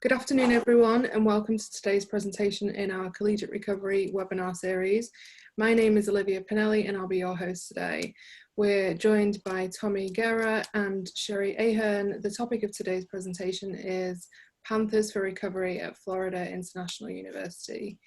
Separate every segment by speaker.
Speaker 1: Good afternoon, everyone, and welcome to today's presentation in our Collegiate Recovery webinar series. My name is Olivia Pinelli, and I'll be your host today. We're joined by Tommy Guerra and Sherri Ahern. The topic of today's presentation is Panthers for Recovery at Florida International University.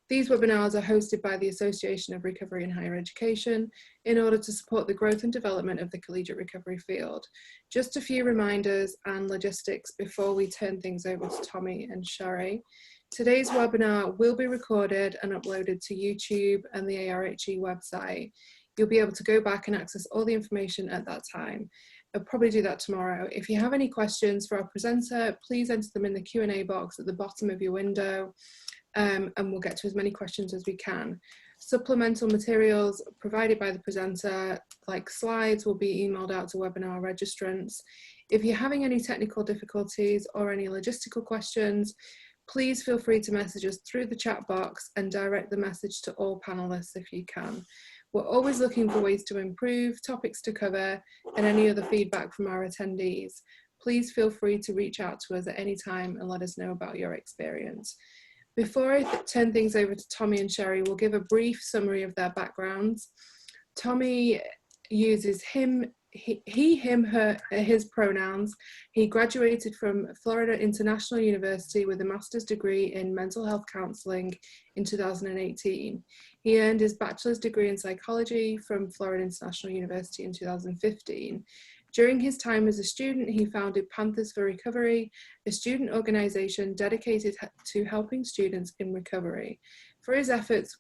Speaker 1: These webinars are hosted by the Association of Recovery in Higher Education in order to support the growth and development of the collegiate recovery field. Just a few reminders and logistics before we turn things over to Tommy and Sherri. Today's webinar will be recorded and uploaded to YouTube and the ARHE website. You'll be able to go back and access all the information at that time. I'll probably do that tomorrow. If you have any questions for our presenter, please enter them in the Q&A box at the bottom of your window. And we'll get to as many questions as we can. Supplemental materials provided by the presenter, like slides, will be emailed out to webinar registrants. If you're having any technical difficulties or any logistical questions, please feel free to message us through the chat box and direct the message to all panelists if you can. We're always looking for ways to improve, topics to cover, and any other feedback from our attendees. Please feel free to reach out to us at any time and let us know about your experience. Before I turn things over to Tommy and Sherri, we'll give a brief summary of their backgrounds. Tommy uses him, her, his pronouns. He graduated from Florida International University with a master's degree in mental health counseling in 2018. He earned his bachelor's degree in psychology from Florida International University in 2015. During his time as a student, he founded Panthers for Recovery, a student organization dedicated to helping students in recovery. For his efforts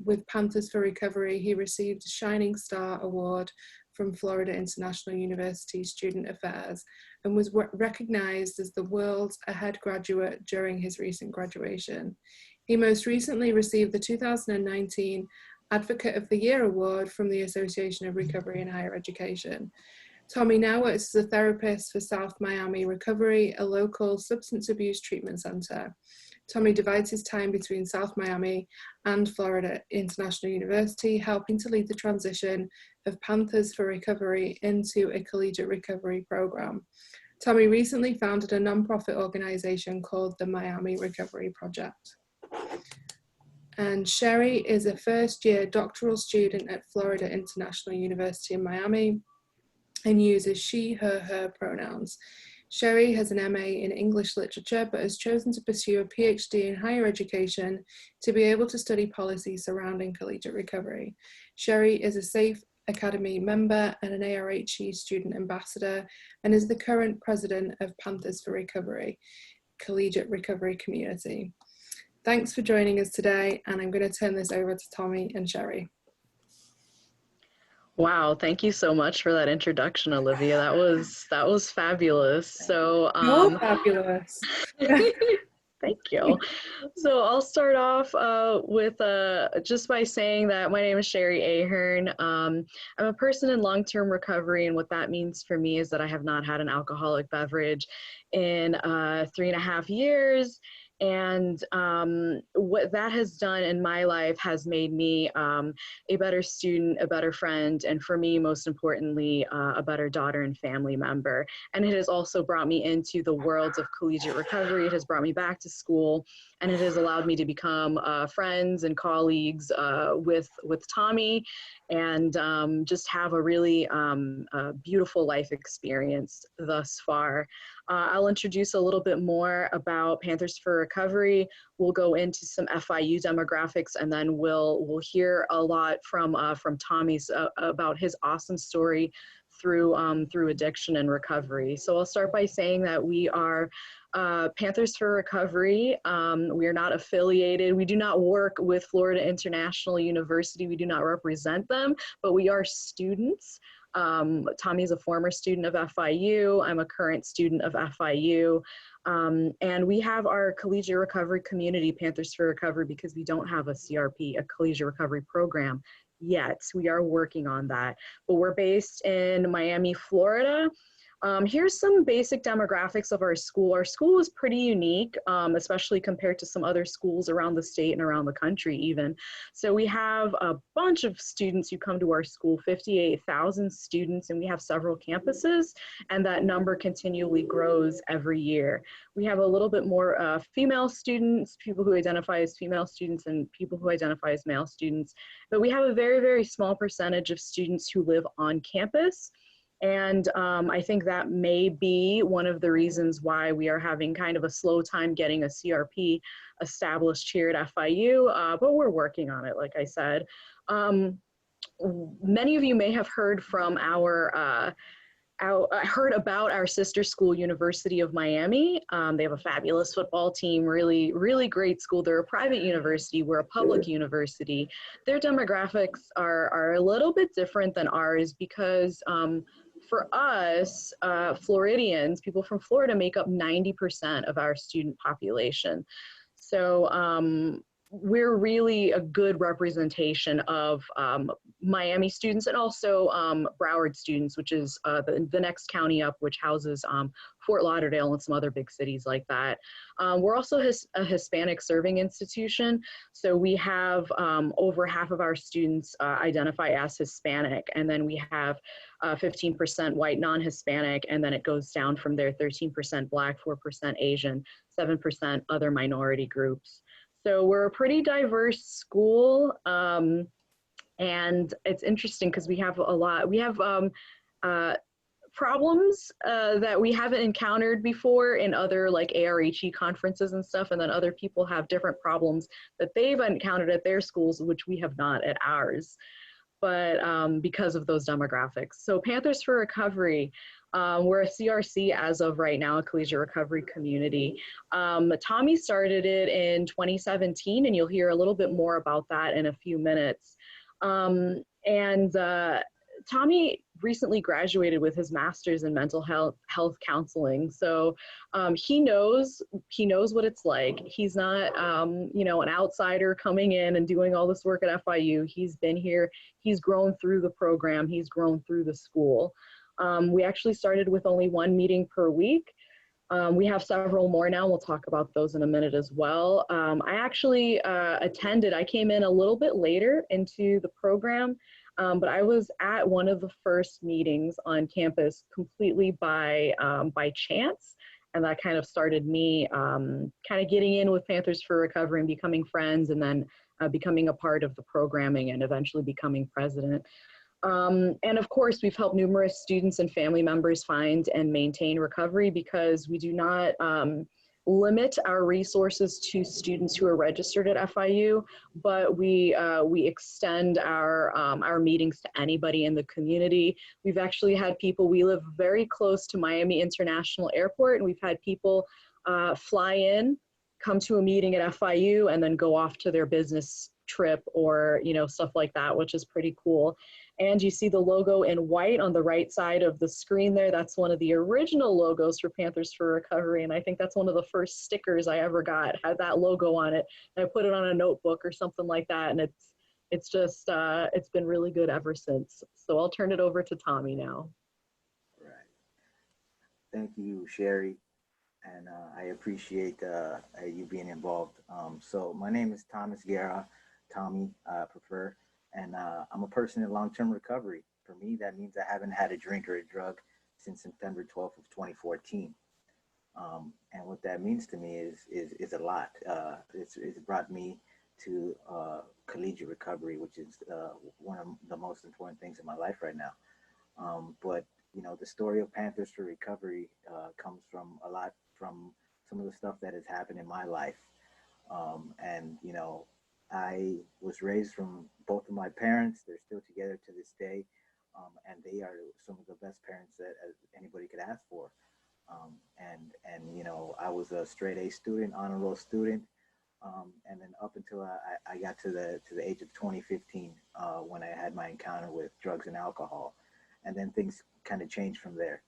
Speaker 1: with Panthers for Recovery, he received a Shining Star Award from Florida International University Student Affairs and was recognized as the World's Ahead graduate during his recent graduation. He most recently received the 2019 Advocate of the Year Award from the Association of Recovery in Higher Education. Tommy now works as a therapist for South Miami Recovery, a local substance abuse treatment center. Tommy divides his time between South Miami and Florida International University, helping to lead the transition of Panthers for Recovery into a collegiate recovery program. Tommy recently founded a nonprofit organization called the Miami Recovery Project. And Sherri is a first-year doctoral student at Florida International University in Miami and uses she, her pronouns. Sherri has an MA in English literature, but has chosen to pursue a PhD in higher education to be able to study policy surrounding collegiate recovery. Sherri is a Safe Academy member and an ARHE student ambassador, and is the current president of Panthers for Recovery, collegiate recovery community. Thanks for joining us today, and I'm going to turn this over to Tommy and Sherri.
Speaker 2: Wow, thank you so much for that introduction, Olivia. That was fabulous. So
Speaker 1: Fabulous.
Speaker 2: Thank you. So I'll start off with just by saying that my name is Sherri Ahern. I'm a person in long-term recovery, and what that means for me is that I have not had an alcoholic beverage in 3.5 years. And what that has done in my life has made me a better student, a better friend, and for me, most importantly, a better daughter and family member. And it has also brought me into the worlds of collegiate recovery. It has brought me back to school, and it has allowed me to become friends and colleagues with Tommy, and just have a really beautiful life experience thus far. I'll introduce a little bit more about Panthers for Recovery. We'll go into some FIU demographics, and then we'll hear a lot from Tommy's about his awesome story through addiction and recovery. So I'll start by saying that we are Panthers for Recovery. We are not affiliated. We do not work with Florida International University. We do not represent them, but we are students. Tommy is a former student of FIU. I'm a current student of FIU. And we have our collegiate recovery community, Panthers for Recovery, because we don't have a CRP, a collegiate recovery program yet. We are working on that. But we're based in Miami, Florida. Here's some basic demographics of our school. Our school is pretty unique, especially compared to some other schools around the state and around the country even. So we have a bunch of students who come to our school, 58,000 students, and we have several campuses, and that number continually grows every year. We have a little bit more female students, people who identify as female students, and people who identify as male students, but we have a very, very small percentage of students who live on campus. And I think that may be one of the reasons why we are having kind of a slow time getting a CRP established here at FIU, but we're working on it, like I said. Many of you may have heard from I heard about our sister school, University of Miami. They have a fabulous football team, really, really great school. They're a private university, we're a public university. Their demographics are a little bit different than ours because for us, Floridians, people from Florida make up 90% of our student population. So we're really a good representation of Miami students and also Broward students, which is the next county up, which houses Fort Lauderdale and some other big cities like that. We're also a Hispanic serving institution. So we have over half of our students identify as Hispanic, and then we have 15% white non-Hispanic, and then it goes down from there, 13% Black, 4% Asian, 7% other minority groups. So we're a pretty diverse school, and it's interesting because we have problems that we haven't encountered before in other like ARHE conferences and stuff, and then other people have different problems that they've encountered at their schools, which we have not at ours, but because of those demographics. So Panthers for Recovery, we're a CRC as of right now, a collegiate recovery community. Tommy started it in 2017, and you'll hear a little bit more about that in a few minutes. Tommy recently graduated with his master's in mental health counseling. So he knows what it's like. He's not, you know, an outsider coming in and doing all this work at FIU. He's been here. He's grown through the program. He's grown through the school. We actually started with only one meeting per week. We have several more now. We'll talk about those in a minute as well. I actually I came in a little bit later into the program, but I was at one of the first meetings on campus completely by chance. And that kind of started me kind of getting in with Panthers for Recovery and becoming friends, and then becoming a part of the programming and eventually becoming president. And of course, we've helped numerous students and family members find and maintain recovery because we do not limit our resources to students who are registered at FIU, but we extend our meetings to anybody in the community. We've actually had people, we live very close to Miami International Airport, and we've had people fly in, come to a meeting at FIU, and then go off to their business trip or, you know, stuff like that, which is pretty cool. And you see the logo in white on the right side of the screen there. That's one of the original logos for Panthers for Recovery. And I think that's one of the first stickers I ever got, had that logo on it. And I put it on a notebook or something like that. And it's just, it's been really good ever since. So I'll turn it over to Tommy now.
Speaker 3: Right. Thank you, Sherri. And I appreciate you being involved. So my name is Guerra, Tommy, prefer. And I'm a person in long-term recovery. For me, that means I haven't had a drink or a drug since September 12th of 2014. And what that means to me is a lot. It's brought me to collegiate recovery, which is one of the most important things in my life right now. But you know, the story of Panthers for Recovery comes from a lot from some of the stuff that has happened in my life. And you know, I was raised from both of my parents. They're still together to this day. And they are some of the best parents that anybody could ask for. And you know, I was a straight A student, honor roll student. And then up until I got to the age of 2015, when I had my encounter with drugs and alcohol. And then things kind of changed from there.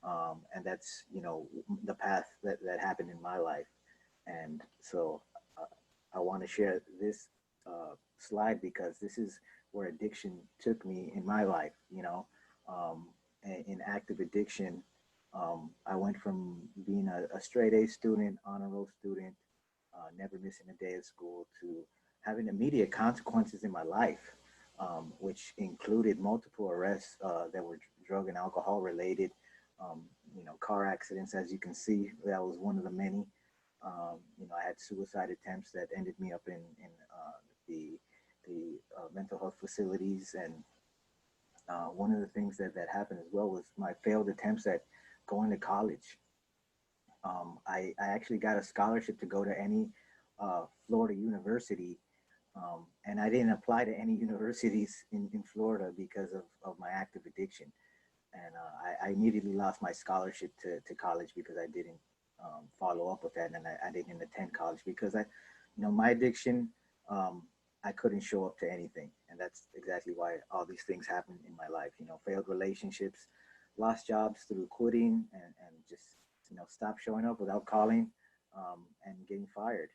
Speaker 3: And that's, you know, the path that happened in my life. And so I want to share this slide because this is where addiction took me in my life. You know, in active addiction, I went from being a straight A student, honor roll student, never missing a day of school, to having immediate consequences in my life, which included multiple arrests that were drug and alcohol related, car accidents, as you can see. That was one of the many. I had suicide attempts that ended me up in the mental health facilities. And one of the things that happened as well was my failed attempts at going to college. I actually got a scholarship to go to any Florida university, and I didn't apply to any universities in Florida because of my active addiction. And I immediately lost my scholarship to college because I didn't follow up with that, and I didn't attend college because my addiction, I couldn't show up to anything, and that's exactly why all these things happened in my life. Failed relationships, lost jobs through quitting, and just stop showing up without calling, and getting fired.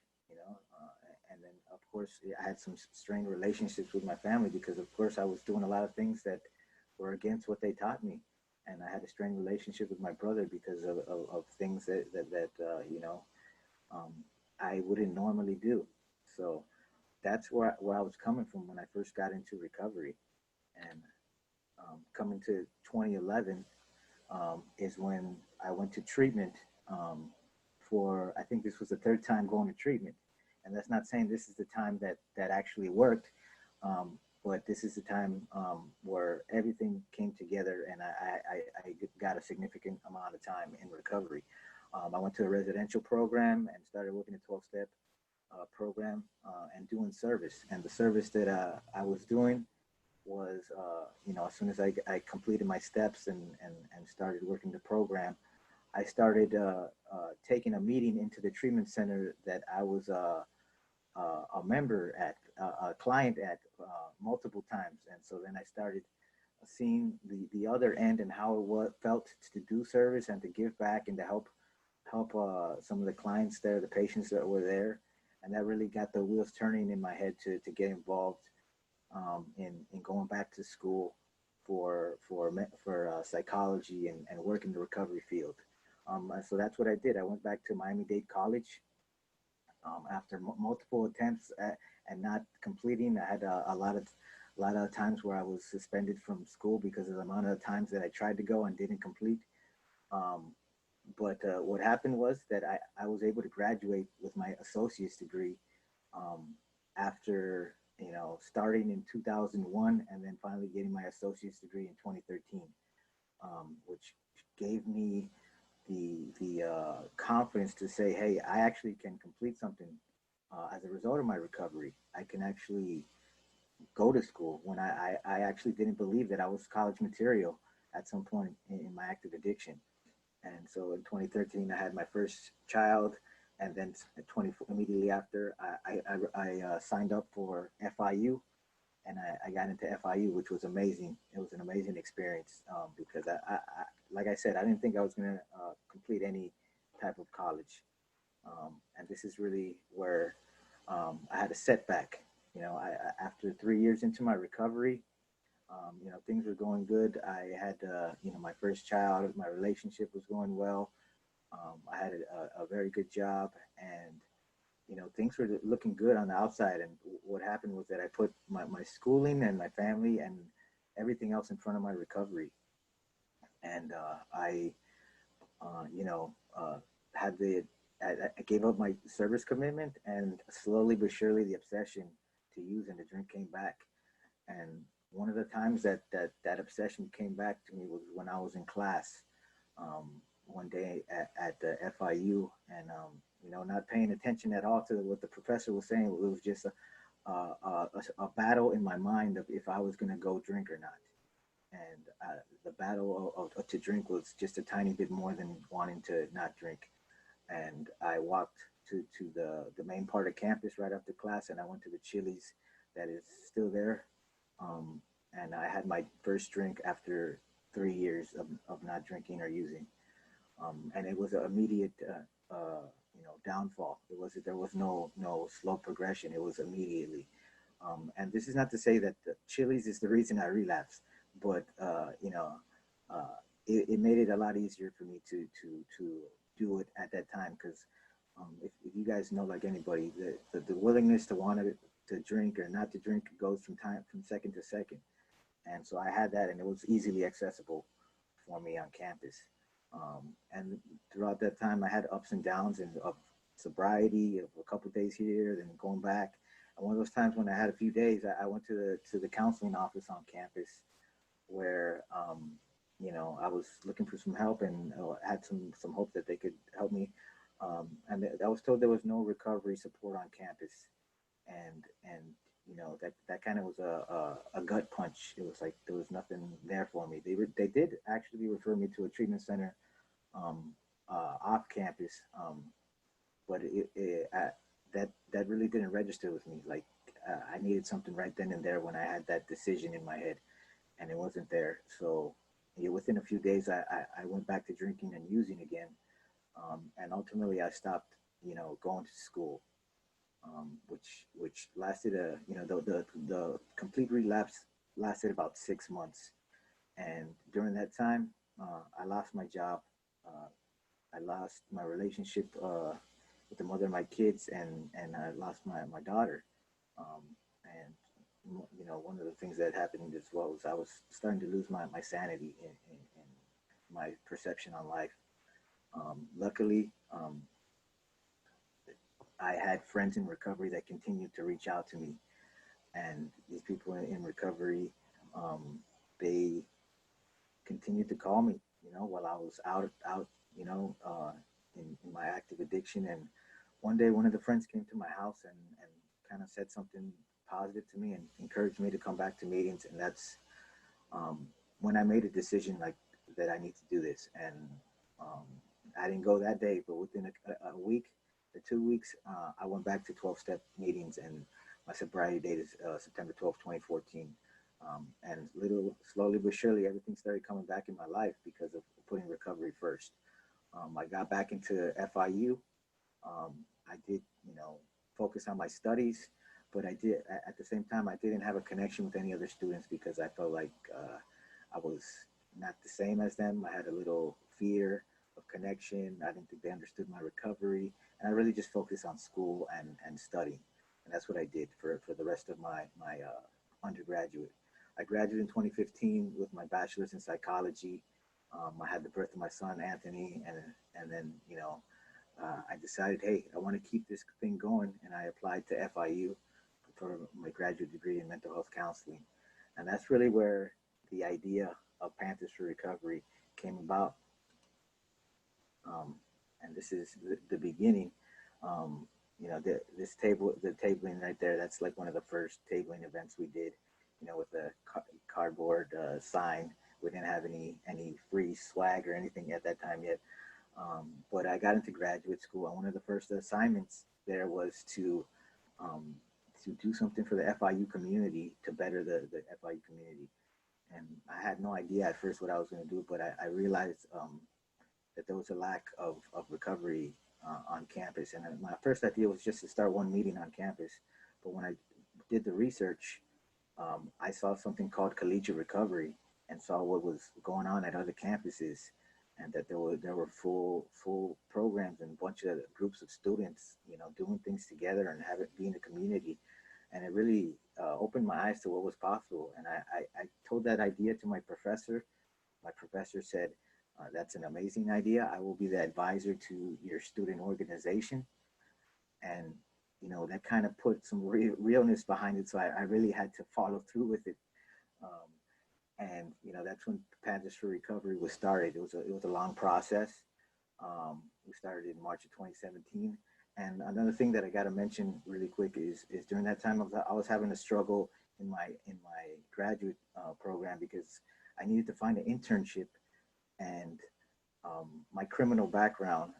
Speaker 3: And then of course I had some strained relationships with my family because of course I was doing a lot of things that were against what they taught me, and I had a strained relationship with my brother because of things that I wouldn't normally do. So that's where I was coming from when I first got into recovery. And coming to 2011 is when I went to treatment for, I think this was the third time going to treatment. And that's not saying this is the time that actually worked, but this is the time where everything came together, and I got a significant amount of time in recovery. I went to a residential program and started working a 12-step program and doing service. And the service that I was doing was, as soon as I completed my steps and started working the program, I started taking a meeting into the treatment center that I was a member at, a client at multiple times. And so then I started seeing the other end and how it felt to do service and to give back and to help some of the clients there, the patients that were there. And that really got the wheels turning in my head to get involved in going back to school for psychology and work in the recovery field. So that's what I did. I went back to Miami-Dade College after multiple attempts and not completing. I had a lot of times where I was suspended from school because of the amount of times that I tried to go and didn't complete. But what happened was that I was able to graduate with my associate's degree after starting in 2001 and then finally getting my associate's degree in 2013, which gave me the confidence to say, hey, I actually can complete something as a result of my recovery. I can actually go to school when I actually didn't believe that I was college material at some point in my active addiction. And so in 2013, I had my first child. And then immediately after, I signed up for FIU, and I got into FIU, which was amazing. It was an amazing experience because I like I said, I didn't think I was going to complete any type of college. And this is really where I had a setback. After 3 years into my recovery, things were going good. I had, my first child. My relationship was going well. I had a very good job, and things were looking good on the outside. And what happened was that I put my schooling and my family and everything else in front of my recovery. And I gave up my service commitment, and slowly but surely the obsession to use and to drink came back. And one of the times that obsession came back to me was when I was in class one day at the FIU, and not paying attention at all to what the professor was saying. It was just a battle in my mind of if I was going to go drink or not. And the battle of to drink was just a tiny bit more than wanting to not drink. And I walked to the main part of campus right after class, and I went to the Chili's that is still there. And I had my first drink after 3 years of not drinking or using. And it was an immediate, downfall. There was no slow progression. It was immediately. And this is not to say that the Chili's is the reason I relapsed, but it made it a lot easier for me to do it at that time, because if you guys know, like anybody, the willingness to want to drink or not to drink goes from second to second. And so I had that, and it was easily accessible for me on campus. And throughout that time, I had ups and downs and of sobriety of a couple of days here, then going back. And one of those times when I had a few days, I went to the counseling office on campus, where you know, I was looking for some help, and had some hope that they could help me. And I was told there was no recovery support on campus, and you know, that kind of was a gut punch. It was like there was nothing there for me. They did actually refer me to a treatment center off campus, but that really didn't register with me. Like I needed something right then and there when I had that decision in my head, and it wasn't there. So yeah, within a few days, I went back to drinking and using again, and ultimately I stopped, you know, going to school, which lasted you know, the complete relapse lasted about 6 months, and during that time, I lost my job, I lost my relationship with the mother of my kids, and I lost my daughter, and you know, one of the things that happened as well was I was starting to lose my sanity in my perception on life. Luckily, I had friends in recovery that continued to reach out to me, and these people in recovery, they continued to call me, you know, while I was out, you know, in my active addiction. And one day, one of the friends came to my house and kind of said something positive to me and encouraged me to come back to meetings. And that's when I made a decision like that I need to do this. And I didn't go that day, but within a week or 2 weeks, I went back to 12-step meetings, and my sobriety date is September 12th, 2014. And slowly but surely, everything started coming back in my life because of putting recovery first. I got back into FIU. I did, you know, focus on my studies, but I did at the same time, I didn't have a connection with any other students because I felt like I was not the same as them. I had a little fear of connection. I didn't think they understood my recovery, and I really just focused on school and studying. And that's what I did for the rest of my undergraduate. I graduated in 2015 with my bachelor's in psychology. I had the birth of my son, Anthony, and then, you know, I decided, hey, I want to keep this thing going, and I applied to FIU for my graduate degree in mental health counseling. And that's really where the idea of Panthers for Recovery came about. And this is the beginning. You know, the tabling right there, that's like one of the first tabling events we did, you know, with a cardboard sign. We didn't have any free swag or anything at that time yet. But I got into graduate school, and one of the first assignments there was to do something for the FIU community, to better the FIU community. And I had no idea at first what I was going to do, but I realized that there was a lack of recovery on campus. And my first idea was just to start one meeting on campus. But when I did the research, I saw something called collegiate recovery, and saw what was going on at other campuses, and that there were full programs and a bunch of groups of students, you know, doing things together and have it be in a community. And it really opened my eyes to what was possible. And I told that idea to my professor. My professor said, that's an amazing idea. I will be the advisor to your student organization. And, you know, that kind of put some realness behind it. So I really had to follow through with it. And, you know, that's when Panthers for Recovery was started. It was a long process. We started in March of 2017. And another thing that I got to mention really quick is during that time I was having a struggle in my graduate program, because I needed to find an internship, and my criminal background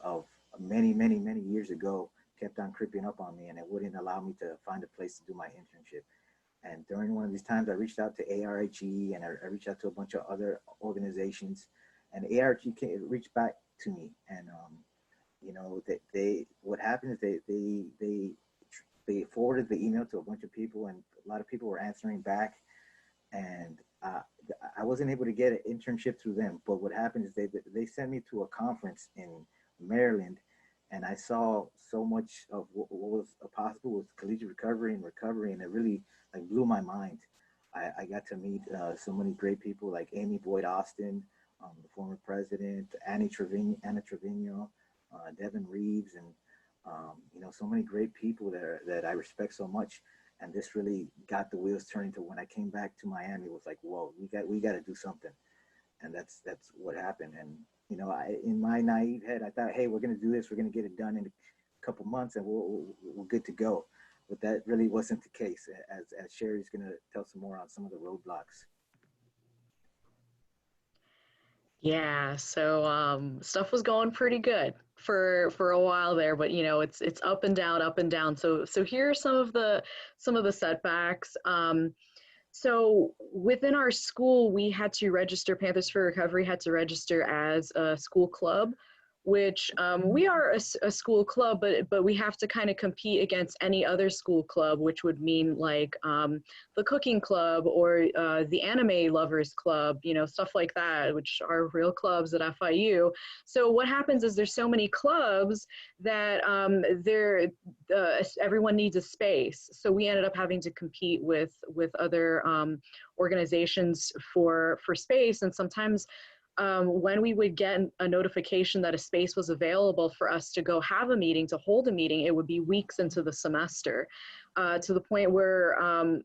Speaker 3: of many years ago kept on creeping up on me, and it wouldn't allow me to find a place to do my internship. And during one of these times, I reached out to ARHE, and I reached out to a bunch of other organizations, and ARHE reached back to me. And you know, what happened is they forwarded the email to a bunch of people, and a lot of people were answering back. And I wasn't able to get an internship through them. But what happened is they sent me to a conference in Maryland, and I saw so much of what was possible with collegiate recovery, and it really like blew my mind. I got to meet so many great people like Amy Boyd Austin, the former president, Anna Trevino, Devin Reeves, and so many great people that I respect so much. And this really got the wheels turning to when I came back to Miami. It was like, whoa, we got to do something, and that's what happened. And in my naive head, I thought, hey, we're gonna do this, we're gonna get it done in a couple months, and we're good to go. But that really wasn't the case, as Sherri's gonna tell some more on some of the roadblocks.
Speaker 2: Yeah, so stuff was going pretty good for a while there, but it's up and down, up and down. So here are some of the setbacks. So within our school, we had to register, Panthers for Recovery had to register as a school club, which we are a school club, but we have to kind of compete against any other school club, which would mean like the cooking club or the anime lovers club, stuff like that, which are real clubs at FIU. So what happens is there's so many clubs that everyone needs a space. So we ended up having to compete with other organizations for space, and sometimes when we would get a notification that a space was available for us to go have a meeting, to hold a meeting, it would be weeks into the semester, to the point where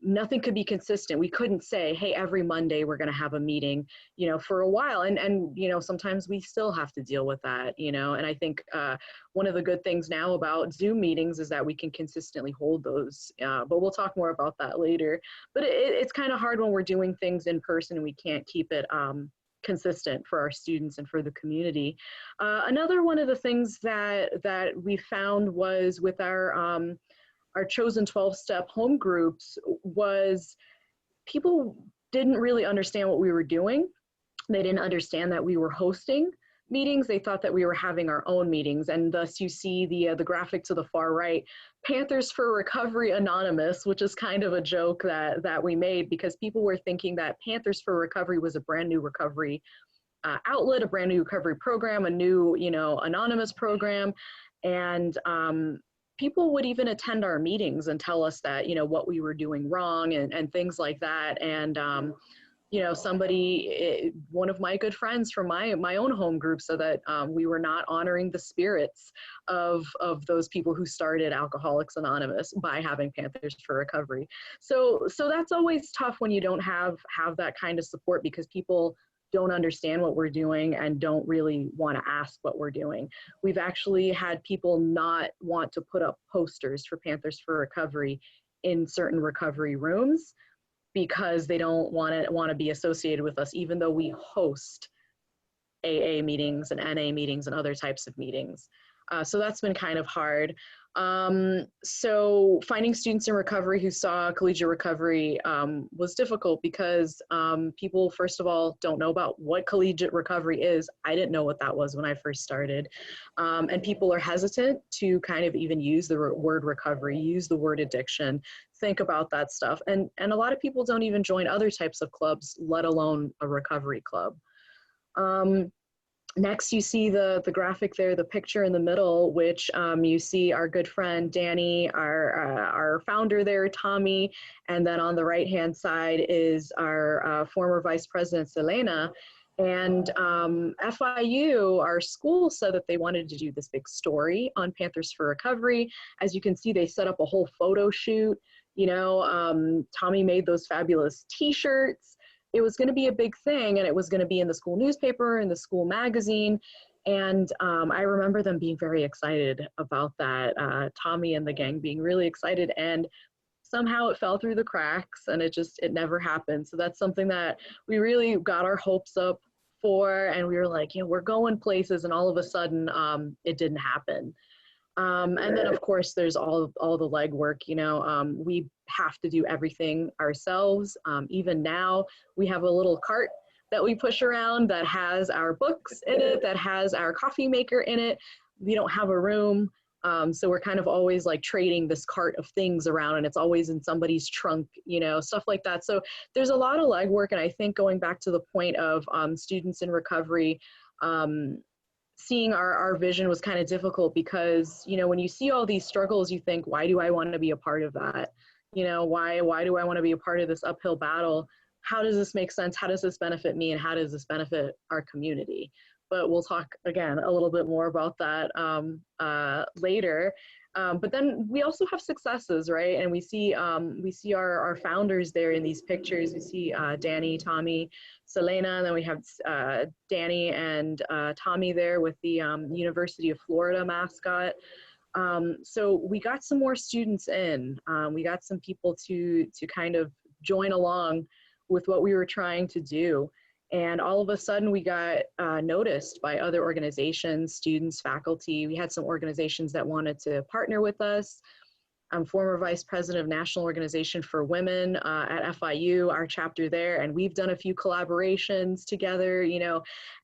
Speaker 2: nothing could be consistent. We couldn't say, hey, every Monday we're going to have a meeting, for a while. And sometimes we still have to deal with that, and I think one of the good things now about Zoom meetings is that we can consistently hold those, but we'll talk more about that later. But it's kind of hard when we're doing things in person and we can't keep it consistent for our students and for the community. Another one of the things that we found was with our chosen 12-step home groups was people didn't really understand what we were doing. They didn't understand that we were hosting meetings. They thought that we were having our own meetings, and thus you see the graphic to the far right, Panthers for Recovery Anonymous, which is kind of a joke that we made, because people were thinking that Panthers for Recovery was a brand new recovery outlet, a brand new recovery program, a new anonymous program, and people would even attend our meetings and tell us that what we were doing wrong and things like that. And somebody, one of my good friends from my own home group, said that we were not honoring the spirits of those people who started Alcoholics Anonymous by having Panthers for Recovery. So that's always tough when you don't have that kind of support, because people don't understand what we're doing and don't really want to ask what we're doing. We've actually had people not want to put up posters for Panthers for Recovery in certain recovery rooms, because they don't want to be associated with us, even though we host AA meetings and NA meetings and other types of meetings. So that's been kind of hard. So finding students in recovery who saw collegiate recovery was difficult, because people, first of all, don't know about what collegiate recovery is. I didn't know what that was when I first started. And people are hesitant to kind of even use the word recovery, use the word addiction, think about that stuff. And a lot of people don't even join other types of clubs, let alone a recovery club. Next, you see the graphic there, the picture in the middle, which you see our good friend Danny, our founder there, Tommy, and then on the right-hand side is our former Vice President, Selena. And FIU, our school, said that they wanted to do this big story on Panthers for Recovery. As you can see, they set up a whole photo shoot. Tommy made those fabulous T-shirts. It was going to be a big thing, and it was going to be in the school newspaper, in the school magazine. And I remember them being very excited about that, Tommy and the gang being really excited, and somehow it fell through the cracks and it never happened. So that's something that we really got our hopes up for, and we were like, we're going places, and all of a sudden it didn't happen. And then of course there's all the legwork, we have to do everything ourselves. Even now we have a little cart that we push around that has our books in it, that has our coffee maker in it. We don't have a room. So we're kind of always like trading this cart of things around, and it's always in somebody's trunk, stuff like that. So there's a lot of legwork. And I think going back to the point of students in recovery, seeing our vision was kind of difficult because, when you see all these struggles, you think, why do I want to be a part of that? Why do I want to be a part of this uphill battle? How does this make sense? How does this benefit me? And how does this benefit our community? But we'll talk again a little bit more about that later. But then we also have successes, right? And we see our founders there in these pictures. We see Danny, Tommy, Selena, and then we have Danny and Tommy there with the University of Florida mascot. So we got some more students in. We got some people to kind of join along with what we were trying to do. And all of a sudden we got noticed by other organizations, students, faculty. We had some organizations that wanted to partner with us. I'm former vice president of National Organization for Women at FIU, our chapter there, and we've done a few collaborations together,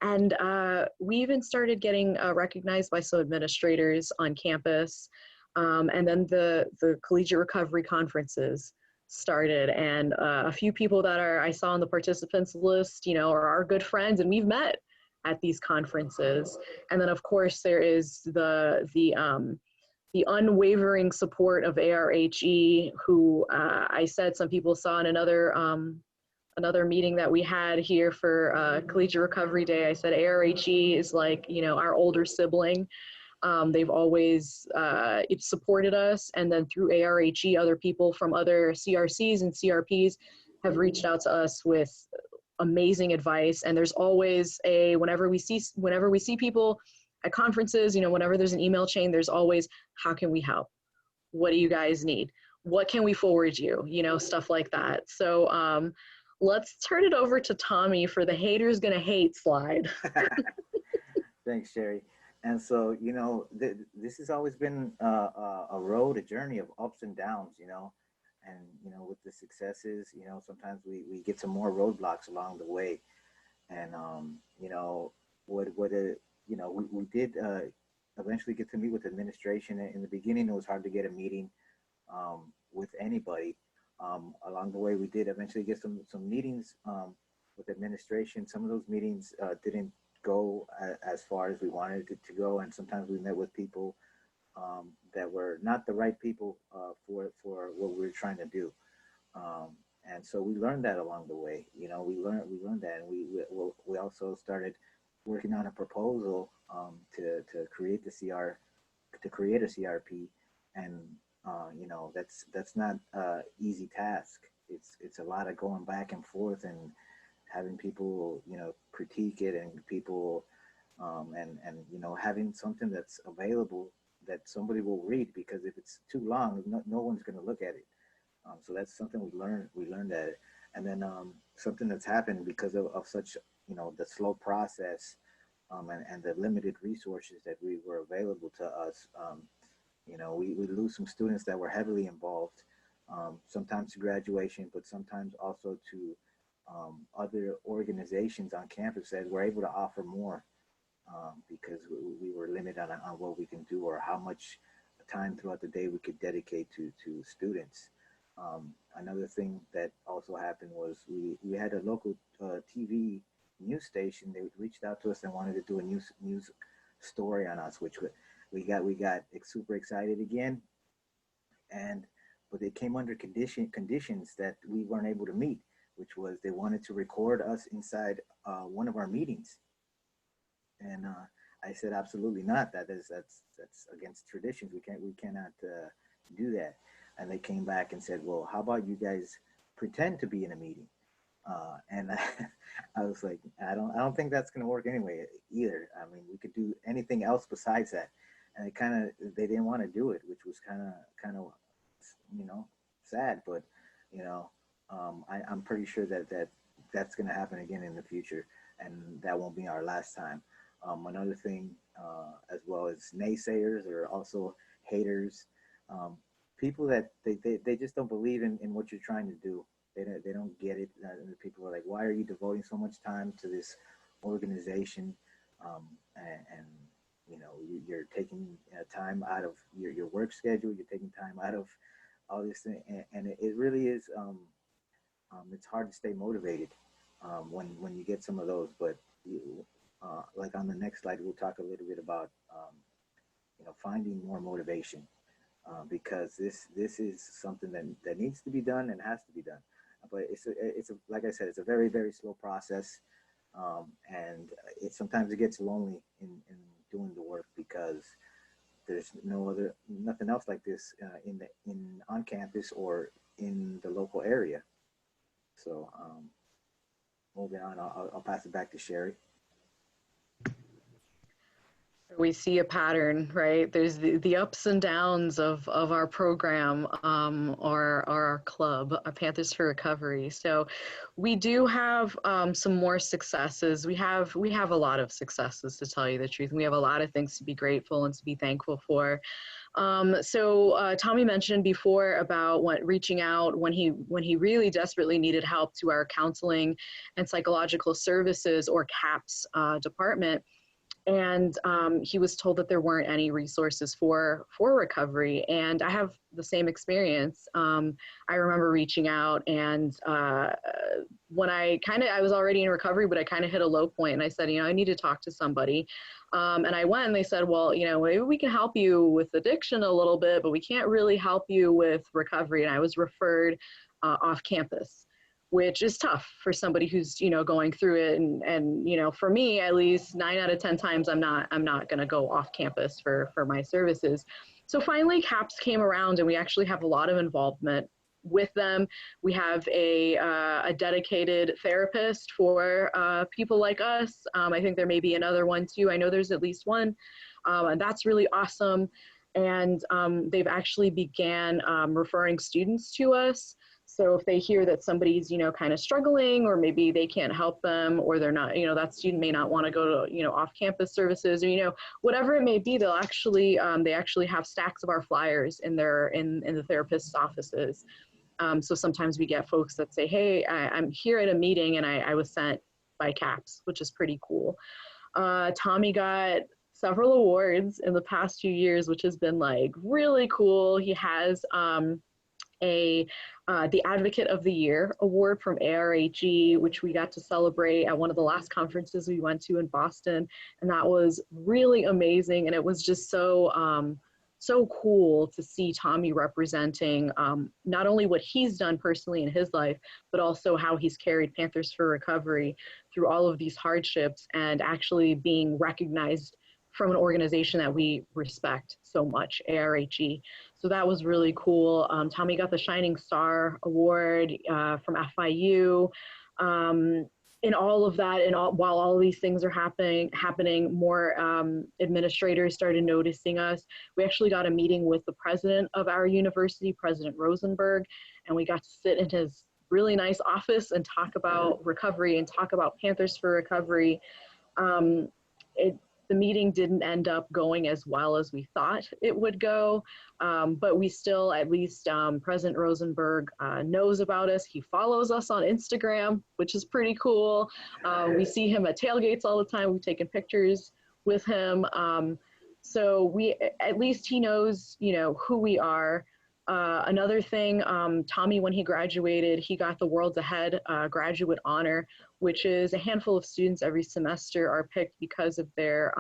Speaker 2: and we even started getting recognized by some administrators on campus. And then the collegiate recovery conferences started, and a few people that I saw on the participants list, are our good friends, and we've met at these conferences. And then of course there is the unwavering support of ARHE, who I said some people saw in another meeting that we had here for Collegiate Recovery Day. I said ARHE is like, our older sibling. They've always supported us, and then through ARHE, other people from other CRCs and CRPs have reached out to us with amazing advice. And there's always whenever we see people at conferences, whenever there's an email chain, there's always, how can we help? What do you guys need? What can we forward you? Stuff like that. So let's turn it over to Tommy for the haters gonna hate slide.
Speaker 3: Thanks, Sherri. And so, this has always been a road, a journey of ups and downs, and, with the successes, sometimes we get some more roadblocks along the way. And, we did eventually get to meet with administration. In the beginning, it was hard to get a meeting with anybody. Along the way, we did eventually get some meetings with administration. Some of those meetings didn't go as far as we wanted it to go, and sometimes we met with people that were not the right people for what we were trying to do. And so we learned that along the way. We learned that, and we also started working on a proposal to create a CRP, and that's not an easy task. It's a lot of going back and forth and having people critique it, and people and having something that's available that somebody will read, because if it's too long, no one's going to look at it. So that's something we learned that. And then something that's happened because of such the slow process and the limited resources that were available to us. We lose some students that were heavily involved, sometimes to graduation, but sometimes also to other organizations on campus that were able to offer more because we were limited on what we can do or how much time throughout the day we could dedicate to students. Another thing that also happened was we had a local TV news station. They reached out to us and wanted to do a news story on us, which we got super excited again. But they came under conditions that we weren't able to meet, which was they wanted to record us inside one of our meetings. And I said, absolutely not. That's against traditions. We cannot do that. And they came back and said, well, how about you guys pretend to be in a meeting? And I was like, I don't think that's going to work anyway either. I mean, we could do anything else besides that. And they didn't want to do it, which was kind of sad. But I'm pretty sure that's going to happen again in the future, and that won't be our last time. Another thing, as well as naysayers or also haters, people that they just don't believe in what you're trying to do. They don't get it. People are like, why are you devoting so much time to this organization? And you know, you're taking time out of your work schedule, you're taking time out of all this thing, and it really is, it's hard to stay motivated when you get some of those. But like on the next slide, we'll talk a little bit about you know, finding more motivation, because this is something that needs to be done and has to be done. But it's a like I said, it's a very, very slow process, and sometimes it gets lonely in doing the work, because there's nothing else like this on campus or in the local area. So moving on, I'll pass it back to Sherri.
Speaker 2: We see a pattern, right? There's the ups and downs of our program, or our club, Panthers for Recovery. So we do have some more successes. We have a lot of successes, to tell you the truth. We have a lot of things to be grateful and to be thankful for. So Tommy mentioned before about reaching out when he really desperately needed help to our counseling and psychological services, or CAPS department. And he was told that there weren't any resources for recovery. And I have the same experience. I remember reaching out, and when I was already in recovery, but I kind of hit a low point, and I said, you know, I need to talk to somebody. And I went, and they said, well, you know, maybe we can help you with addiction a little bit, but we can't really help you with recovery. And I was referred off campus, which is tough for somebody who's, you know, going through it. And, you know, for me, at least 9 out of 10 times, I'm not going to go off campus for my services. So finally CAPS came around, and we actually have a lot of involvement with them. We have a dedicated therapist for people like us. I think there may be another one too. I know there's at least one, and that's really awesome. And they've actually began referring students to us. So if they hear that somebody's, you know, kind of struggling, or maybe they can't help them, or they're not, you know, that student may not want to go to, you know, off-campus services, or, you know, whatever it may be, they'll actually, they actually have stacks of our flyers in the therapist's offices. So sometimes we get folks that say, hey, I'm here at a meeting, and I was sent by CAPS, which is pretty cool. Tommy got several awards in the past few years, which has been like really cool. He has the Advocate of the Year award from ARHE, which we got to celebrate at one of the last conferences we went to in Boston. And that was really amazing. And it was just so cool to see Tommy representing not only what he's done personally in his life, but also how he's carried Panthers for Recovery through all of these hardships, and actually being recognized from an organization that we respect so much, ARHE. So that was really cool. Tommy got the Shining Star Award from FIU. In all of that, and while all these things are happening, more administrators started noticing us. We actually got a meeting with the president of our university, President Rosenberg, and we got to sit in his really nice office and talk about recovery and talk about Panthers for Recovery. The meeting didn't end up going as well as we thought it would go, but we still, at least President Rosenberg knows about us. He follows us on Instagram, which is pretty cool. We see him at tailgates all the time. We've taken pictures with him. So at least he knows, you know, who we are. Another thing, Tommy, when he graduated, he got the Worlds Ahead graduate honor, which is a handful of students every semester are picked because of their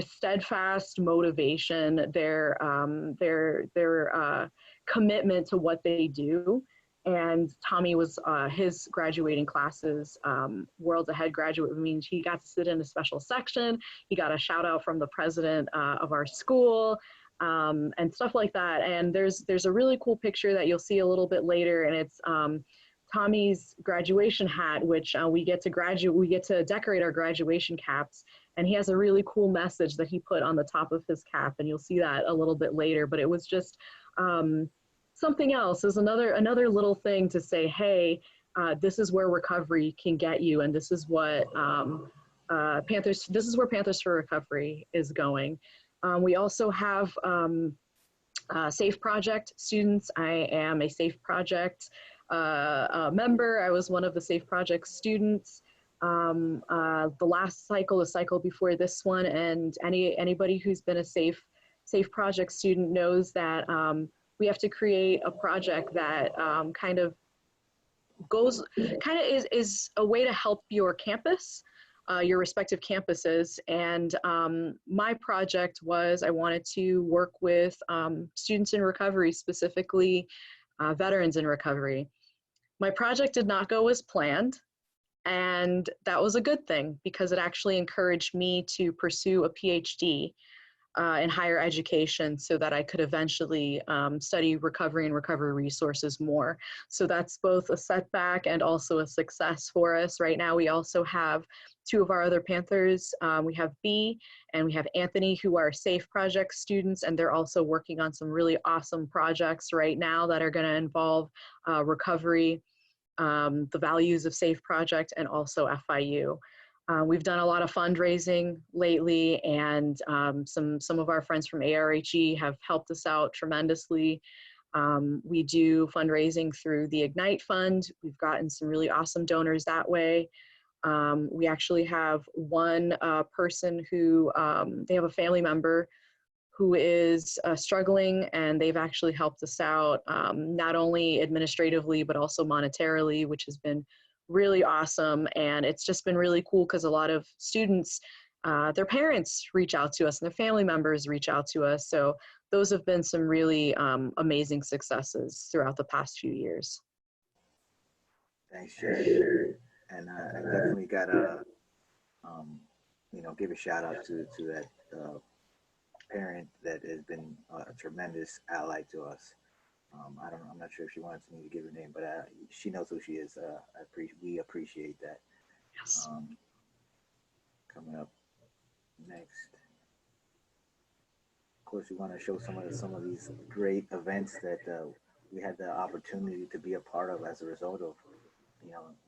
Speaker 2: steadfast motivation, their commitment to what they do. And Tommy was his graduating classes, Worlds Ahead graduate, means he got to sit in a special section. He got a shout out from the president of our school. And stuff like that. And there's a really cool picture that you'll see a little bit later, and it's Tommy's graduation hat, which we get to decorate our graduation caps, and he has a really cool message that he put on the top of his cap, and you'll see that a little bit later. But it was just something else, is another little thing to say, hey, this is where recovery can get you, and this is what this is where Panthers for Recovery is going. We also have SAFE Project students. I am a SAFE Project member. I was one of the SAFE Project students. the last cycle, the cycle before this one, and anybody who's been a safe project student knows that we have to create a project that kind of is a way to help your campus, your respective campuses. And my project was, I wanted to work with students in recovery, specifically veterans in recovery. My project did not go as planned, and that was a good thing because it actually encouraged me to pursue a PhD in higher education so that I could eventually study recovery and recovery resources more. So that's both a setback and also a success for us. Right now, we also have two of our other Panthers. We have B and we have Anthony, who are SAFE project students, and they're also working on some really awesome projects right now that are going to involve recovery, the values of SAFE project, and also FIU. We've done a lot of fundraising lately, and some of our friends from ARHE have helped us out tremendously. We do fundraising through the Ignite Fund. We've gotten some really awesome donors that way. We actually have one person who, they have a family member who is struggling, and they've actually helped us out, not only administratively, but also monetarily, which has been really awesome. And it's just been really cool because a lot of students, their parents reach out to us and their family members reach out to us. So those have been some really amazing successes throughout the past few years.
Speaker 3: Thanks, Sherri. And I definitely got to, give a shout out to that parent that has been a tremendous ally to us. I'm not sure if she wants me to give her name, but she knows who she is. We appreciate that.
Speaker 2: Yes.
Speaker 3: Coming up next, of course, we want to show some of these great events that we had the opportunity to be a part of as a result of,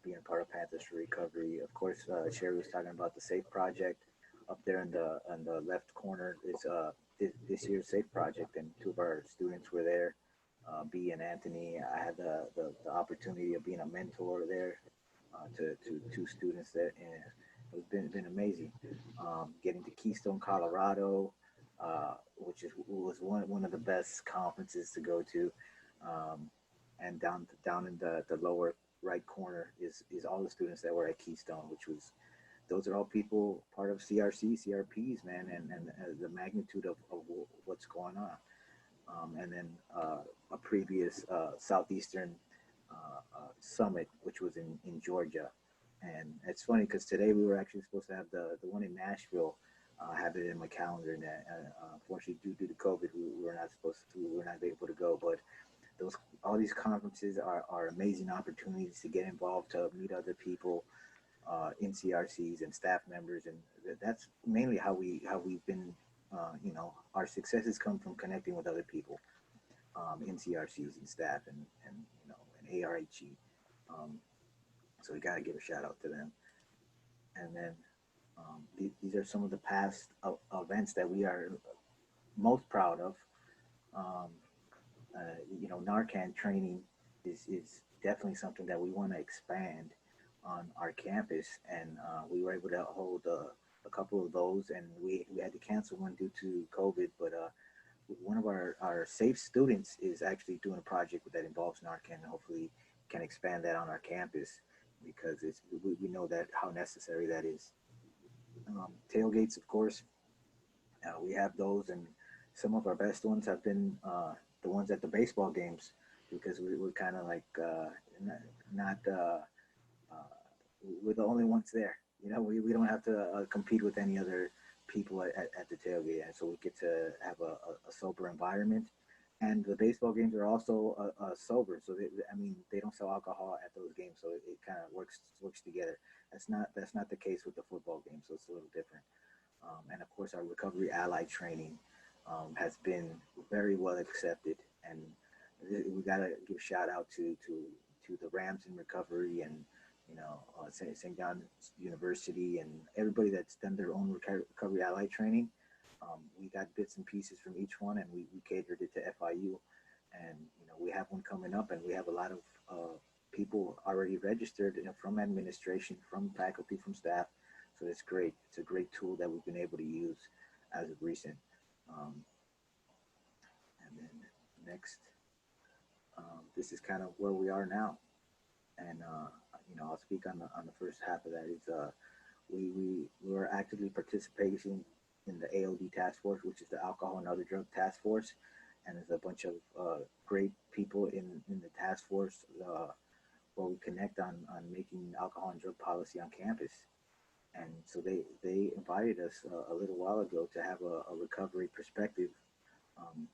Speaker 3: being a part of Panthers for Recovery. Of course, Sherri was talking about the SAFE project. Up there in the left corner is this year's SAFE project, and two of our students were there. B and Anthony. I had the opportunity of being a mentor there to two students there, and it's been amazing. Getting to Keystone, Colorado, which was one of the best conferences to go to, and down in the lower right corner is all the students that were at Keystone, those are all people part of CRPs, man, and the magnitude of what's going on. And then a previous Southeastern summit, which was in Georgia. And it's funny because today we were actually supposed to have the one in Nashville, have it in my calendar. And unfortunately, due to COVID, we were not able to go. But all these conferences are amazing opportunities to get involved, to meet other people in CRCs and staff members. And that's mainly how we've been. Our successes come from connecting with other people in CRCs and staff and ARHE. So we got to give a shout out to them. And then these are some of the past events that we are most proud of. Narcan training is definitely something that we want to expand on our campus, and we were able to hold a couple of those, and we had to cancel one due to COVID, but one of our SAFE students is actually doing a project that involves Narcan, and hopefully can expand that on our campus, because we know that how necessary that is. Tailgates, of course, we have those, and some of our best ones have been the ones at the baseball games, because we're kind of like we're the only ones there. We don't have to compete with any other people at the tailgate, and so we get to have a sober environment. And the baseball games are also sober, so they don't sell alcohol at those games, so it kind of works together. That's not the case with the football game, so it's a little different. And of course, our recovery ally training has been very well accepted, and we gotta give shout out to the Rams in recovery, and St. John's University, and everybody that's done their own recovery ally training. We got bits and pieces from each one, and we catered it to FIU, and we have one coming up, and we have a lot of people already registered, from administration, from faculty, from staff. So it's great. It's a great tool that we've been able to use as of recent. And then next, this is kind of where we are now. And, I'll speak on the first half of that is we were actively participating in the AOD task force, which is the Alcohol and Other Drug Task Force. And there's a bunch of great people in the task force where we connect on making alcohol and drug policy on campus. And so they invited us a little while ago to have a recovery perspective,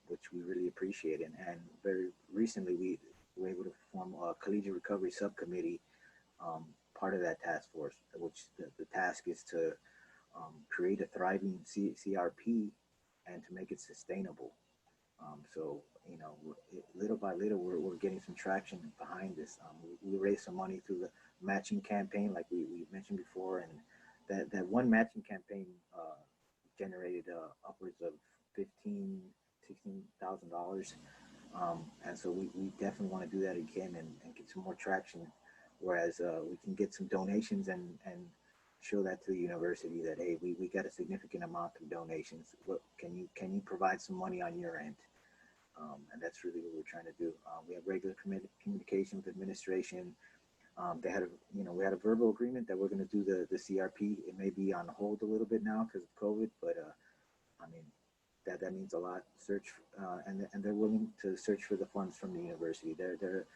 Speaker 3: which we really appreciate. And very recently, we were able to form a collegiate recovery subcommittee, part of that task force, which the task is to create a thriving CRP and to make it sustainable. So, little by little, we're getting some traction behind this. We raised some money through the matching campaign, like we mentioned before, and that one matching campaign generated upwards of $16,000. And so we definitely want to do that again and get some more traction, whereas we can get some donations and show that to the university that, hey, we got a significant amount of donations. What can you provide some money on your end? And that's really what we're trying to do. We have regular communication with administration. We had a verbal agreement that we're going to do the CRP. It may be on hold a little bit now because of COVID, but that means a lot. And they're willing to search for the funds from the university. They're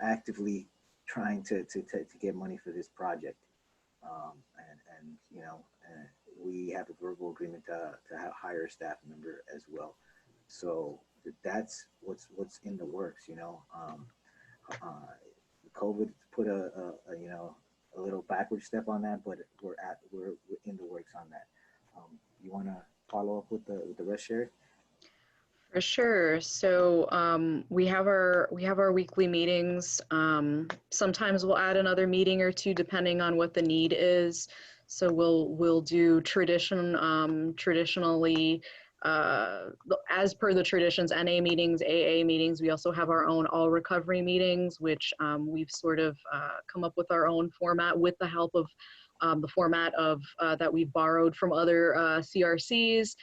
Speaker 3: actively trying to get money for this project. We have a verbal agreement to hire a staff member as well. So that's what's in the works. COVID put a little backward step on that, but we're in the works on that. You want to follow up with the rest, Sherri?
Speaker 2: For sure. So we have our weekly meetings. Sometimes we'll add another meeting or two depending on what the need is. So we'll do traditionally, as per the traditions, NA meetings, AA meetings. We also have our own all recovery meetings, which we've sort of come up with our own format with the help of the format of that we've borrowed from other CRCs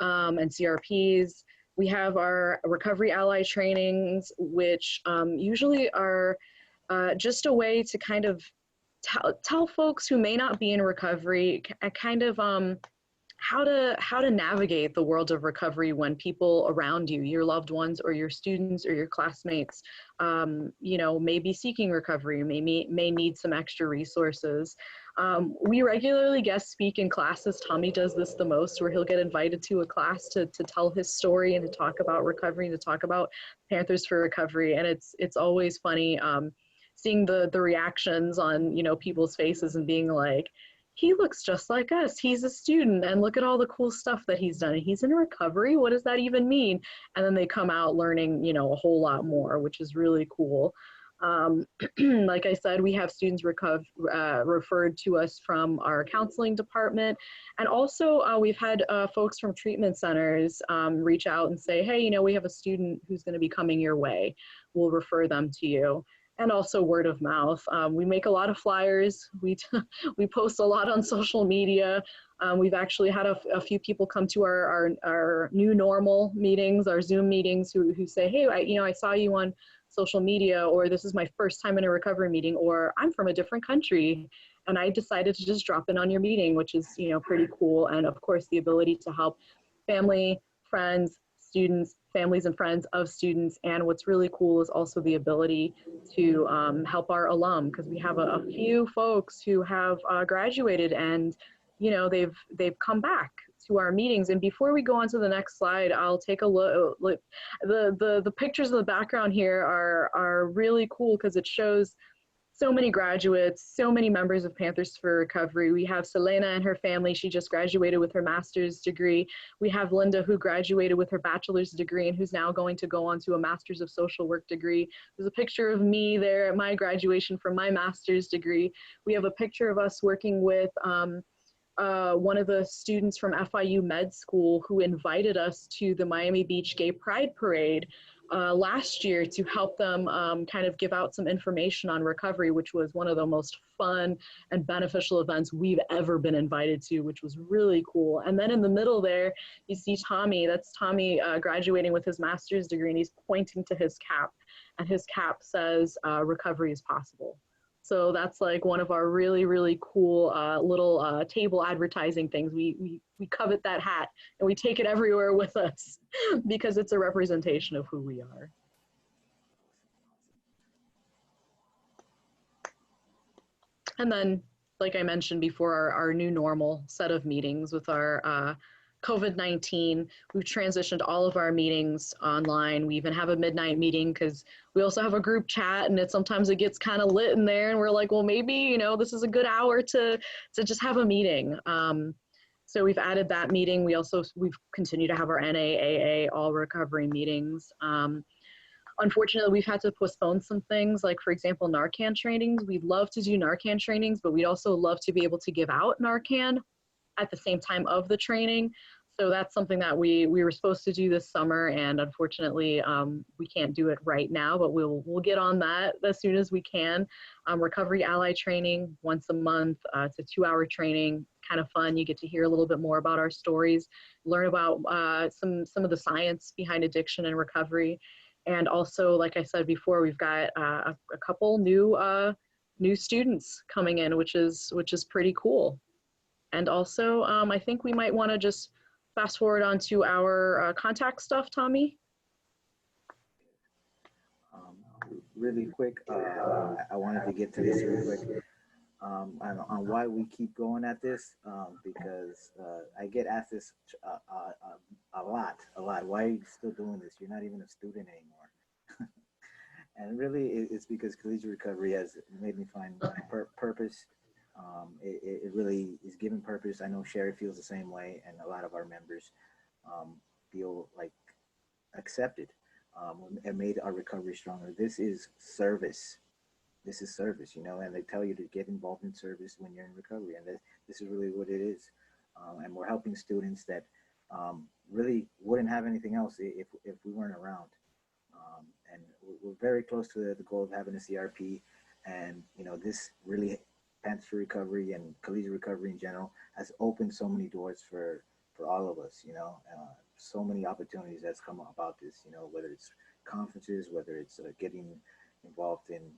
Speaker 2: and CRPs. We have our recovery ally trainings, which usually are just a way to kind of tell folks who may not be in recovery kind of how to navigate the world of recovery when people around you, your loved ones or your students or your classmates, may be seeking recovery, may need some extra resources. We regularly guest speak in classes. Tommy does this the most, where he'll get invited to a class to tell his story and to talk about recovery and to talk about Panthers for Recovery. And it's always funny seeing the reactions on, people's faces and being like, he looks just like us. He's a student and look at all the cool stuff that he's done. He's in recovery. What does that even mean? And then they come out learning, a whole lot more, which is really cool. Like I said, we have students referred to us from our counseling department. And also we've had folks from treatment centers reach out and say, hey, we have a student who's going to be coming your way. We'll refer them to you. And also word of mouth. We make a lot of flyers. We post a lot on social media. We've actually had a few people come to our new normal meetings, our Zoom meetings, who say, hey, I saw you on social media, or this is my first time in a recovery meeting, or I'm from a different country and I decided to just drop in on your meeting, which is, pretty cool. And of course, the ability to help family, friends, students, families and friends of students. And what's really cool is also the ability to help our alum, because we have a few folks who have graduated and, they've come back to our meetings. And before we go on to the next slide, I'll take a look. The pictures in the background here are really cool because it shows so many graduates, so many members of Panthers for Recovery. We have Selena and her family. She just graduated with her master's degree. We have Linda, who graduated with her bachelor's degree and who's now going to go on to a master's of social work degree. There's a picture of me there at my graduation from my master's degree. We have a picture of us working with one of the students from FIU Med School who invited us to the Miami Beach Gay Pride Parade last year to help them kind of give out some information on recovery, which was one of the most fun and beneficial events we've ever been invited to, which was really cool. And then in the middle there, you see Tommy. That's Tommy graduating with his master's degree, and he's pointing to his cap, and his cap says, recovery is possible. So that's like one of our really, really cool little table advertising things. We covet that hat and we take it everywhere with us because it's a representation of who we are. And then, like I mentioned before, our new normal set of meetings with our COVID-19, we've transitioned all of our meetings online. We even have a midnight meeting because we also have a group chat, and sometimes it gets kind of lit in there, and we're like, well, maybe, you know, this is a good hour to just have a meeting. So we've added that meeting. We've continued to have our NAAA all recovery meetings. Unfortunately, we've had to postpone some things, like, for example, Narcan trainings. We'd love to do Narcan trainings, but we'd also love to be able to give out Narcan at the same time of the training. So that's something that we were supposed to do this summer, and unfortunately we can't do it right now, but we'll get on that as soon as we can. Recovery Ally training once a month. It's a 2-hour training, kind of fun. You get to hear a little bit more about our stories, learn about some of the science behind addiction and recovery. And also, like I said before, we've got a couple new students coming in, which is pretty cool. And also, I think we might want to just fast forward onto our contact stuff, Tommy.
Speaker 3: Really quick, I wanted to get to this real quick on why we keep going at this, because I get asked this a lot. Why are you still doing this? You're not even a student anymore. And really, it's because collegiate recovery has made me find purpose. It really is giving purpose. I know Sherri feels the same way, and a lot of our members feel like accepted and made our recovery stronger. This is service. This is service, you know, and they tell you to get involved in service when you're in recovery, and this is really what it is. And we're helping students that really wouldn't have anything else if we weren't around. And we're very close to the goal of having a CRP, and you know, this really, Panthers for Recovery and collegiate recovery in general, has opened so many doors for all of us, you know, so many opportunities that's come about this, you know, whether it's conferences, whether it's getting involved in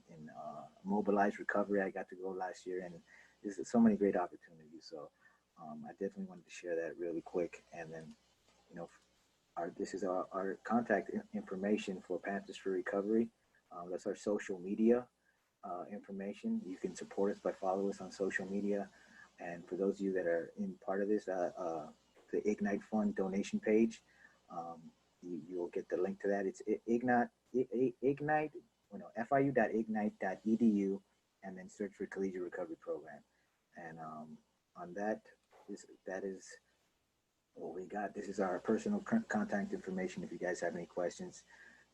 Speaker 3: mobilized recovery. I got to go last year, and there's so many great opportunities. So I definitely wanted to share that really quick. And then, you know, this is our contact information for Panthers for Recovery. That's our social media information. You can support us by following us on social media. And for those of you that are in part of this, the Ignite Fund donation page, you'll get the link to that. It's FIU.ignite.edu, and then search for Collegiate Recovery Program. And on that is what we got. This is our personal contact information if you guys have any questions.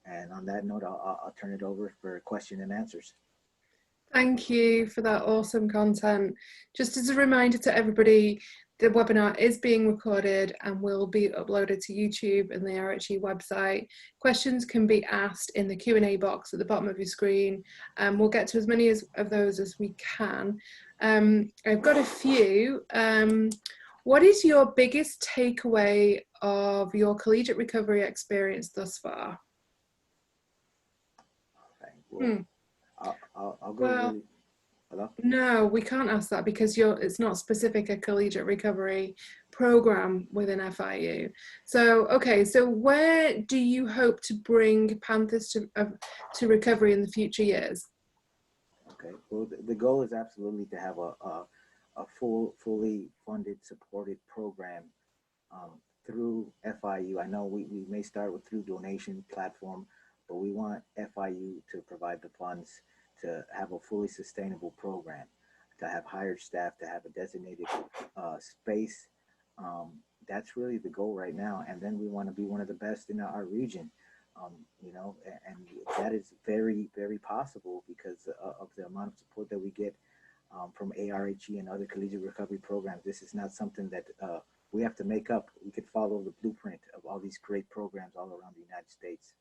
Speaker 3: And on that note, I'll turn it over for question and answers.
Speaker 1: Thank you for that awesome content. Just as a reminder to everybody, the webinar is being recorded and will be uploaded to YouTube and the RHE website. Questions can be asked in the Q&A box at the bottom of your screen, and we'll get to as many of those as we can. I've got a few. What is your biggest takeaway of your collegiate recovery experience thus far?
Speaker 3: Okay, well, I'll go.
Speaker 1: Well,
Speaker 3: hello?
Speaker 1: No, we can't ask that because it's not specific a collegiate recovery program within FIU. So, okay, so where do you hope to bring Panthers to recovery in the future years?
Speaker 3: Okay, well, the goal is absolutely to have a fully funded, supported program through FIU. I know we may start through donation platform, but we want FIU to provide the funds to have a fully sustainable program, to have hired staff, to have a designated space. That's really the goal right now. And then we want to be one of the best in our region, you know, and that is very, very possible because of the amount of support that we get from ARHE and other collegiate recovery programs. This is not something that we have to make up. We could follow the blueprint of all these great programs all around the United States.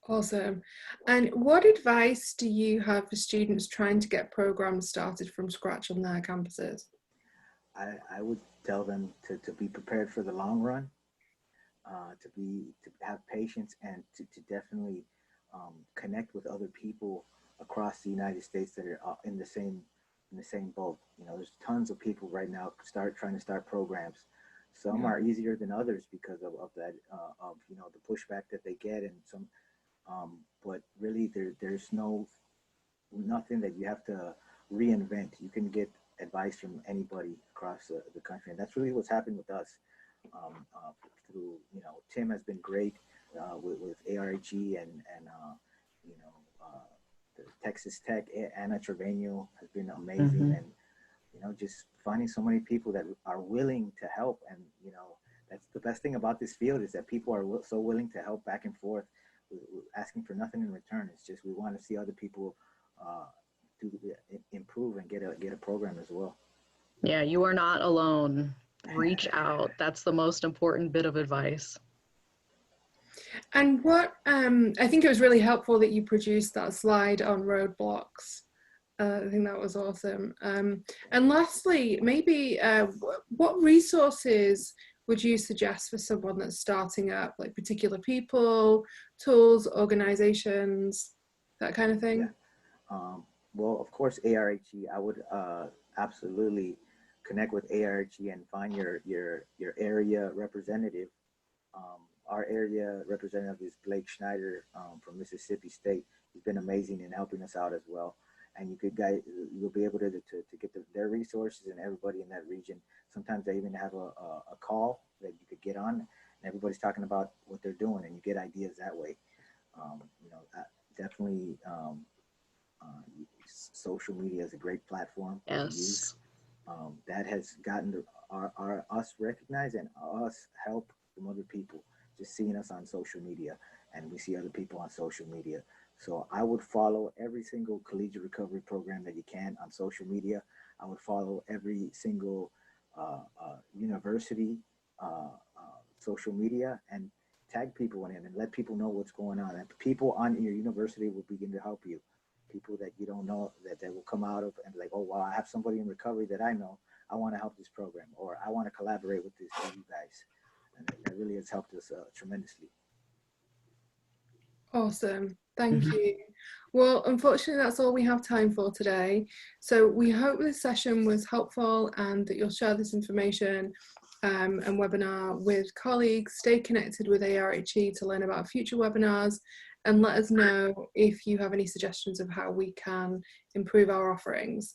Speaker 1: Awesome. And what advice do you have for students trying to get programs started from scratch on their campuses?
Speaker 3: I would tell them to be prepared for the long run, to have patience, and to definitely connect with other people across the United States that are in the same boat. You know, there's tons of people right now trying to start programs. Some are easier than others because of that, you know, the pushback that they get, and some. But really, there's nothing that you have to reinvent. You can get advice from anybody across the country, and that's really what's happened with us. Through, you know, Tim has been great with ARHE, and you know, the Texas Tech, Anna Trevino has been amazing, and you know, just finding so many people that are willing to help. And you know, that's the best thing about this field, is that people are so willing to help back and forth, asking for nothing in return. It's just we want to see other people improve and get a program as well.
Speaker 2: Yeah, you are not alone. Reach out. That's the most important bit of advice.
Speaker 1: And what I think it was really helpful that you produced that slide on roadblocks. I think that was awesome. And lastly, maybe what resources would you suggest for someone that's starting up, like particular people, tools, organizations, that kind of thing?
Speaker 3: Yeah. Well, of course, ARHE, I would absolutely connect with ARHE and find your area representative. Our area representative is Blake Schneider from Mississippi State. He's been amazing in helping us out as well. And you'll be able to get their resources, and everybody in that region. Sometimes they even have a call that you could get on, and everybody's talking about what they're doing, and you get ideas that way. You know, definitely social media is a great platform to use. That has gotten us recognized and us help from other people, just seeing us on social media, and we see other people on social media. So I would follow every single collegiate recovery program that you can on social media. I would follow every single university social media, and tag people in it, and let people know what's going on. And people on your university will begin to help you. People that you don't know, that will come out of and be like, oh, wow, I have somebody in recovery that I know. I want to help this program, or I want to collaborate with you guys. And that really has helped us tremendously.
Speaker 1: Awesome. Thank you. Well, unfortunately, that's all we have time for today. So we hope this session was helpful and that you'll share this information and webinar with colleagues. Stay connected with ARHE to learn about future webinars, and let us know if you have any suggestions of how we can improve our offerings.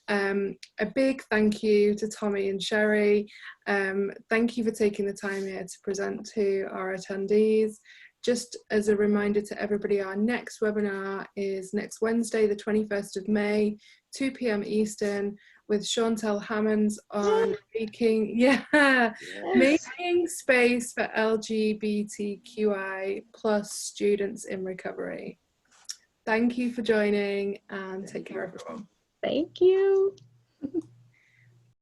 Speaker 1: A big thank you to Tommy and Sherri. Thank you for taking the time here to present to our attendees. Just as a reminder to everybody, our next webinar is next Wednesday, the 21st of May, 2 p.m. Eastern, with Chantel Hammonds on making space for LGBTQI plus students in recovery. Thank you for joining, and take care, everyone.
Speaker 2: Thank you.